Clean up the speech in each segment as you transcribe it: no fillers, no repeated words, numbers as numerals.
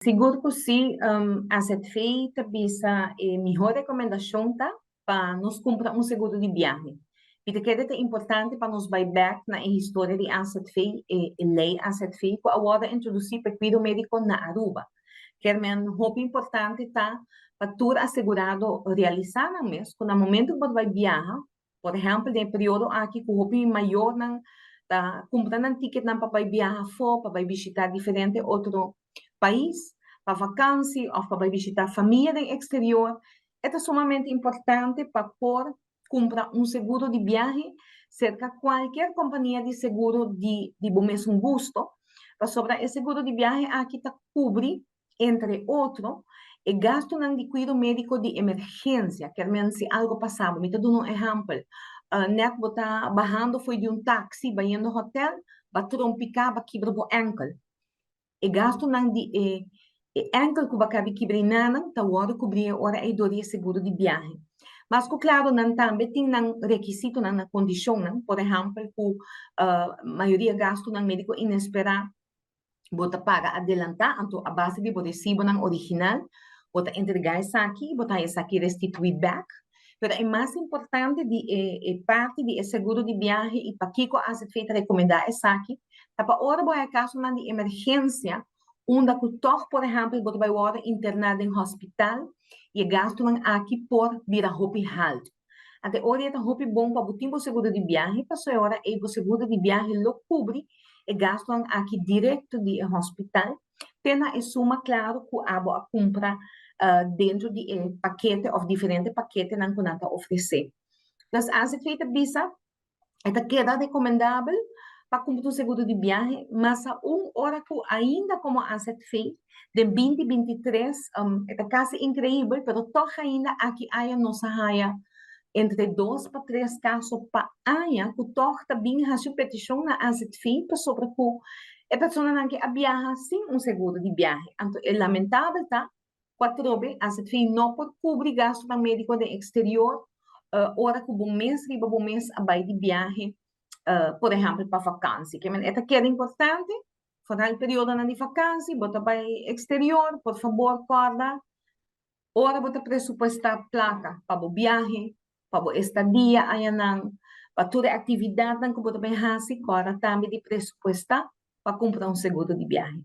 Seguro que sim, asset feita, bisa melhor recomendação tá para nos comprar um seguro de viagem. Porque que é importante para nos buyback na história de asset fee e lei asset fee que agora introduzir para cuidado médico na Aruba. Que é muito importante tá para tudo assegurado realizar na mês, que no momento que você vai viajar, por exemplo, no período aqui que o hobby maior não tá comprando um ticket não para viajar fora, para visitar diferente outro país, para vacância ou para visitar família no exterior. É sumamente importante para poder comprar um seguro de viagem cerca de qualquer companhia de seguro de bom mesmo gosto. Para sobre esse seguro de viagem aqui está cobre, entre outros, e gasto de cuidado médico de emergência, que é se algo passava. Me dou um exemplo. Net botar barrando foi de um táxi, vai indo ao hotel, vai trompicar, vai quebrar o ankle. E gasto de ankle que vai quebrar, tá hora cobrir hora é doria seguro de viagem. Mas, claro, não também tem um requisito, na condição, por exemplo, que a maioria gasto no médico inesperado, bota paga adelantar, então a base de recibo não original, bota entregar isso aqui, bota isso aqui restituir back. Mas é mais importante de parte de seguro de viagem e para que a ser feita recomendar isso aqui, para hora boa caso de emergência, onde que toque, por exemplo, bota vai hora internado em hospital e gasto aqui por vir a roupa halt. Até hora é roupa bom para botar o seguro de viagem, para sua hora o seguro de viagem lo cobre e gastam aqui direto de hospital, tem a suma, claro, que a compra dentro de paquete ou diferente paquete não que oferecer. Mas as feita bisa, é queda recomendável para comprar um seguro de viagem, mas a hora que ainda como asset feito, de 2023, é quase incrível, mas toch ainda aqui há nossa raia entre 2 para 3 casos para ano, que torta bem a sua petição na asset fee, sobre que a pessoa não quer viajar sem um seguro de viagem. Então, é lamentável, tá? Quatro vezes, asset fee não pode cobrir gasto para médico de exterior, hora que bom mês, a vai de viagem, por exemplo, para vacância. Que é importante, fora o período de vacância, bota para exterior, por favor, corda, ora bota presupuestar placa para o viagem, para o estadia, aí não, para toda atividade que você vai fazer, agora também de presupuestar para comprar um seguro de viagem.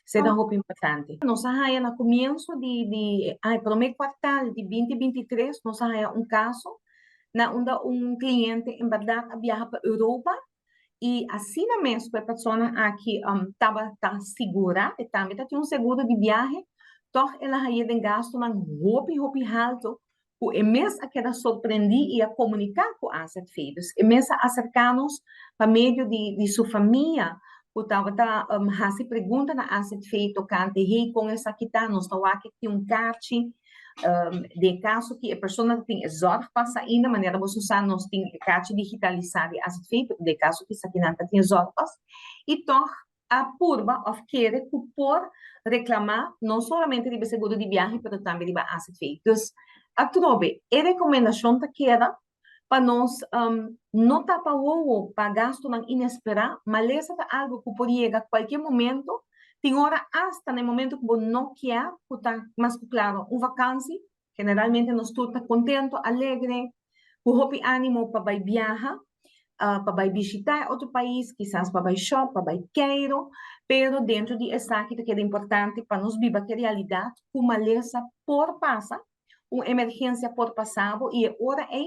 Isso é muito importante. Nós aí no começo primeiro quartal de 2023, nós aí caso, onde cliente, em verdade, viaja para a Europa, e assim mesmo, a pessoa aqui estava segura, e também tinha um seguro de viagem, toch ela ia de gasto na roupa alto, o mês a que ela surpreendi e a comunicar com as filhos, e mês a acercar-nos para meio de sua família, o estava se pergunta na asset feito cante rei com essa que tá nós estava aqui tem carte de caso que a pessoa tem zorg passa ainda maneira você usar nós tem carte digitalizada asset feito de caso que essa que não tem zorg e toch a purba of querer por reclamar não somente de seguro de viagem, mas também de asset feitos. A trobe, a recomendação tá queda para nós não tapar o para gasto não inesperado, mas essa é algo que pode chegar a qualquer momento, tem hora hasta no momento que você não quer, que está mais claro, uma vacância, generalmente nós estamos contentes, alegre, com ânimo para viajar, para visitar outro país, quizás para shop, para queiro, pero dentro de essa que é importante para nós viver a realidade, uma maleza por passar, uma emergência por passar, e agora é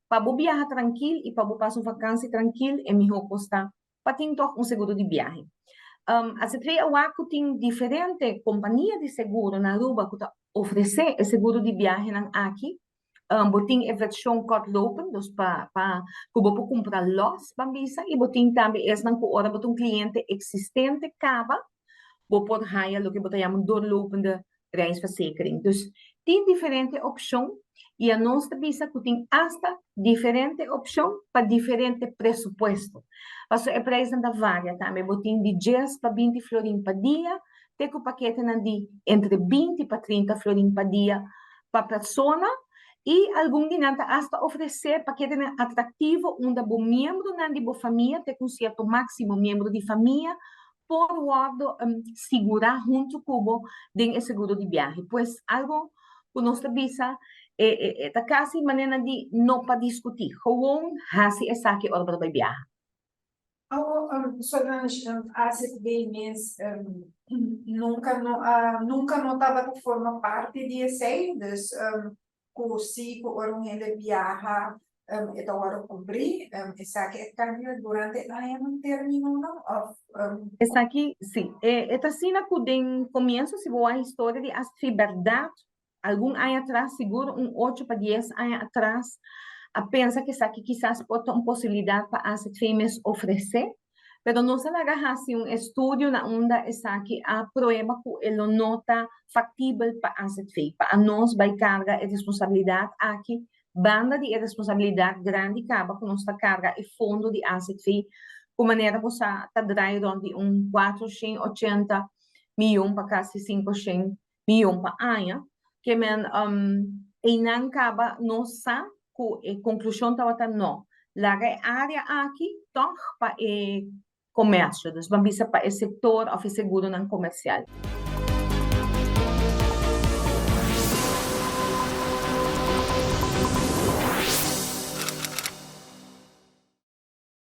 para viajar tranquilo e para passar uma vacância tranquilo, é melhor custar para ter um seguro de viagem. A CTV Awaco tem diferentes companhias de seguro na Aruba que oferecem seguro de viagem aqui. Botin a versão kortlopend, dus que você comprar los bambisa, e botin também esse não hora botin cliente existente cava, você pode hire o que você chama doorlopende reisverzekering. Dus tem diferente opção e a nossa visa que tem hasta diferente opção para diferente presupuesto. Mas a preço da varia também, botin de 10 para 20 florin per dia, tem o paquete de entre 20 para 30 florin per dia para pessoa. E algum dia hasta oferecer paquete atrativo onde o membro de boa família tem um certo máximo membro de família forward segura junto cubo din e seguro de viagem. Pois algo que nós visa tá quase maneira de não para discutir. Gewoon hasi essa que hora para viajar. Solange, ACTV mês nunca, nunca notava que forma parte de ESEI, dus cursi que orang ele viaja itu orang cobrir, essa que cambia durante o ano termino não, Essa aqui, sim. Esta cena que tem começo, se boa a história de as verdade, algum ano atrás, seguro, 8 para 10 anos atrás, a pensa que essa aqui quizás pode ter uma possibilidade para as fêmeas oferecer, pero não se agarra assim um estudo na onda essa aqui a prova que ele nota factível para as fêmeas, para nós vai carga e responsabilidade aqui, banda de responsabilidade grande acaba com nossa carga e fundo de asset fee de maneira que está draaien rond die 480 miljoen para quase 500 miljoen per ano, que men não acaba nossa conclusão estava não, lá a área aqui toch para comércio, dus vamos para o setor of seguro não comercial.